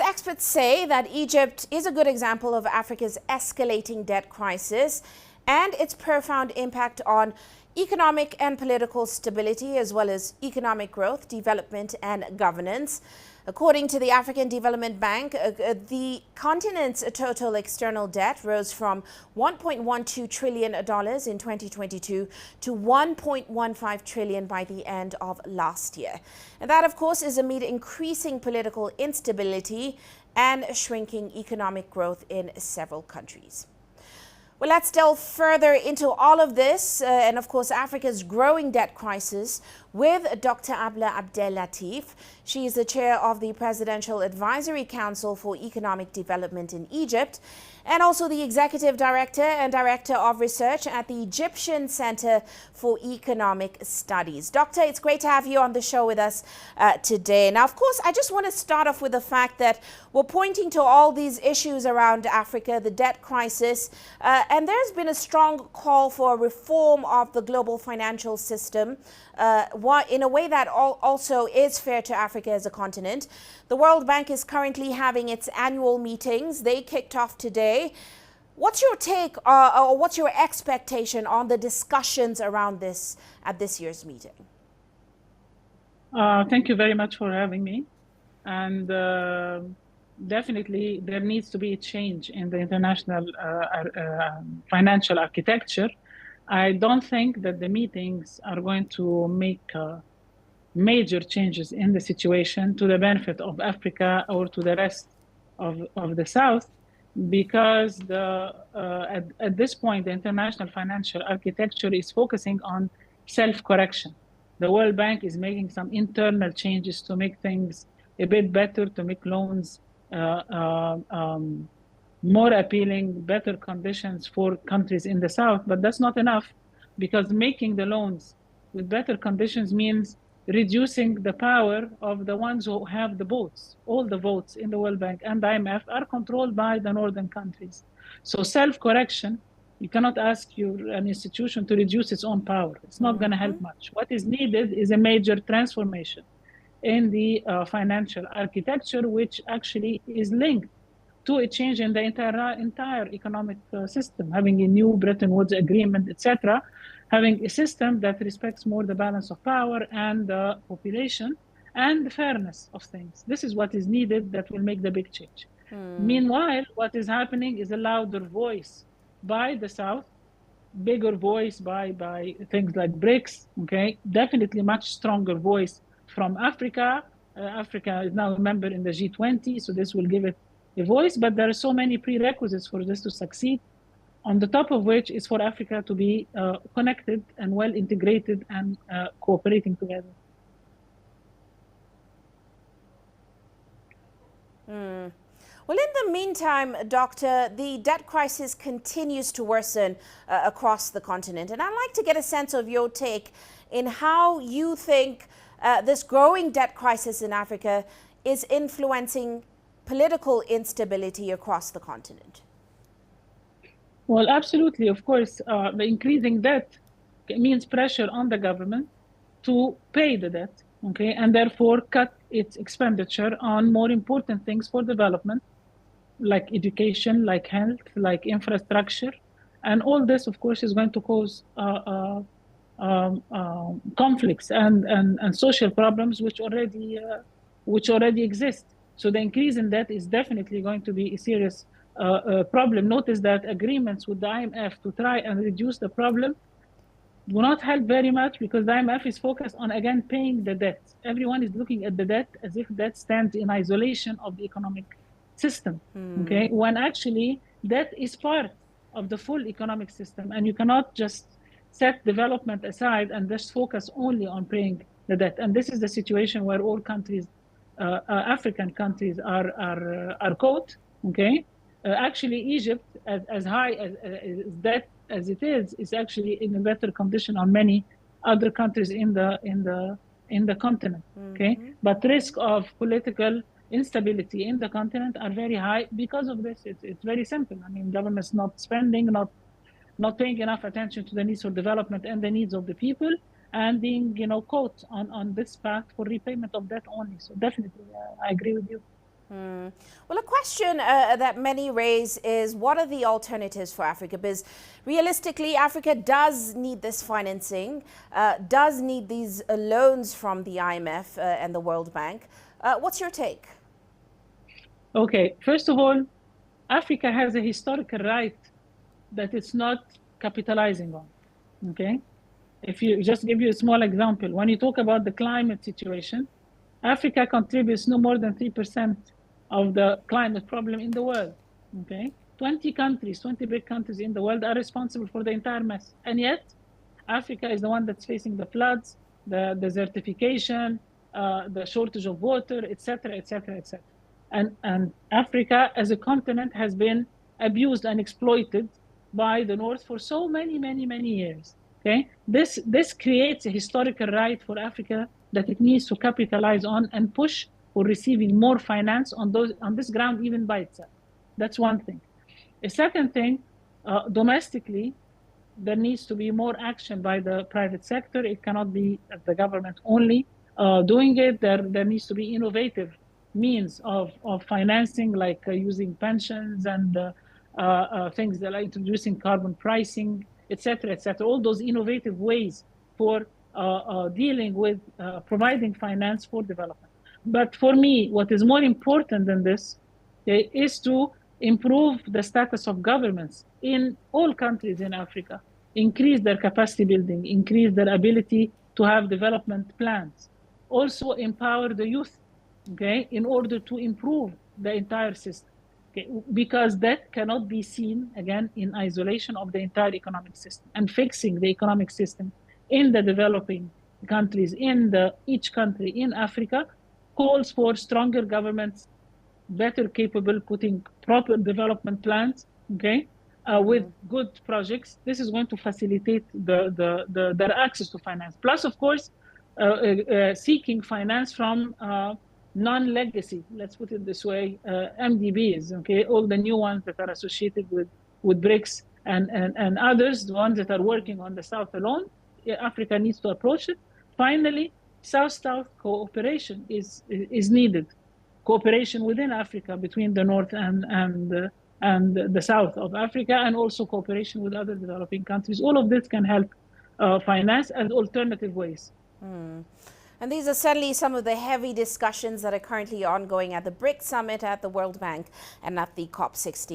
Experts say that Egypt is a good example of Africa's escalating debt crisis and its profound impact on economic and political stability, as well as economic growth, development, and governance. According to the African Development Bank, the continent's total external debt rose from $1.12 trillion in 2022 to $1.15 trillion by the end of last year. And that, of course, is amid increasing political instability and shrinking economic growth in several countries. Well, let's delve further into all of this and, of course, Africa's growing debt crisis with Dr. Abla Abdellatif. She is the chair of the Presidential Advisory Council for Economic Development in Egypt and also the executive director and director of research at the Egyptian Center for Economic Studies. Doctor, it's great to have you on the show with us today. Now, of course, I just want to start off with the fact that we're pointing to all these issues around Africa, the debt crisis, and there's been a strong call for a reform of the global financial system in a way that also is fair to Africa as a continent. The World Bank is currently having its annual meetings. They kicked off today. What's your take or what's your expectation on the discussions around this at this year's meeting? Thank you very much for having me. And definitely there needs to be a change in the international financial architecture. I don't think that the meetings are going to make major changes in the situation to the benefit of Africa or to the rest of the South, because at this point, the international financial architecture is focusing on self-correction. The World Bank is making some internal changes to make things a bit better, to make loans more appealing, better conditions for countries in the South. But that's not enough, because making the loans with better conditions means reducing the power of the ones who have the votes. All the votes in the World Bank and the IMF are controlled by the northern countries. So self-correction, you cannot ask an institution to reduce its own power. It's not going to help much. What is needed is a major transformation in the financial architecture, which actually is linked to a change in the entire economic system, having a new Bretton Woods agreement, etc., having a system that respects more the balance of power and the population and the fairness of things. This is what is needed that will make the big change. Meanwhile, what is happening is a louder voice by the South, bigger voice by things like BRICS, okay? Definitely much stronger voice from Africa. Africa is now a member in the G20, so this will give it a voice, but there are so many prerequisites for this to succeed, on the top of which is for Africa to be connected and well integrated and cooperating together. Well, in the meantime, Doctor, the debt crisis continues to worsen across the continent. And I'd like to get a sense of your take in how you think this growing debt crisis in Africa is influencing political instability across the continent. Well, absolutely. Of course, the increasing debt means pressure on the government to pay the debt, okay, and therefore cut its expenditure on more important things for development, like education, like health, like infrastructure. And all this, of course, is going to cause conflicts and social problems which already exist. So the increase in debt is definitely going to be a serious problem. Notice that agreements with the IMF to try and reduce the problem do not help very much, because the IMF is focused on, again, paying the debt. Everyone is looking at the debt as if that stands in isolation of the economic system, okay? When actually debt is part of the full economic system, and you cannot just set development aside and just focus only on paying the debt. And this is the situation where all countries, African countries, are caught, okay? Actually, Egypt, as high as debt as it is actually in a better condition on many other countries in the continent, okay? But risk of political instability in the continent are very high because of this. It's very simple. I mean, governments not spending, not paying enough attention to the needs of development and the needs of the people, and being, caught on this path for repayment of debt only. So definitely, I agree with you. Well, a question that many raise is, what are the alternatives for Africa? Because realistically, Africa does need this financing, does need these loans from the IMF and the World Bank. What's your take? Okay, first of all, Africa has a historical right that it's not capitalizing on. Okay, if you just give you a small example, when you talk about the climate situation, Africa contributes no more than 3% of the climate problem in the world. Okay, 20 countries, 20 big countries in the world are responsible for the entire mess, and yet Africa is the one that's facing the floods, the desertification, the shortage of water, etc., etc., etc. And Africa as a continent has been abused and exploited by the North for so many, many, many years. Okay, this creates a historical right for Africa that it needs to capitalize on and push for receiving more finance on this ground, even by itself. That's one thing. A second thing, domestically, there needs to be more action by the private sector. It cannot be the government only doing it. There needs to be innovative means of financing, like using pensions and things that are introducing carbon pricing, etc., etc. All those innovative ways for dealing with providing finance for development. But for me, what is more important than this is to improve the status of governments in all countries in Africa, increase their capacity building, increase their ability to have development plans, also empower the youth, okay, in order to improve the entire system. Okay, because that cannot be seen again in isolation of the entire economic system. And fixing the economic system in the developing countries, in each country in Africa, calls for stronger governments, better capable, putting proper development plans, okay, with good projects. This is going to facilitate their access to finance. Plus, of course, seeking finance from non-legacy, let's put it this way, MDBs, okay, all the new ones that are associated with BRICS and others, the ones that are working on the South alone. Africa needs to approach it. Finally, South-South cooperation is needed. Cooperation within Africa between the North and the South of Africa, and also cooperation with other developing countries. All of this can help finance and alternative ways. And these are certainly some of the heavy discussions that are currently ongoing at the BRICS Summit, at the World Bank, and at the COP16.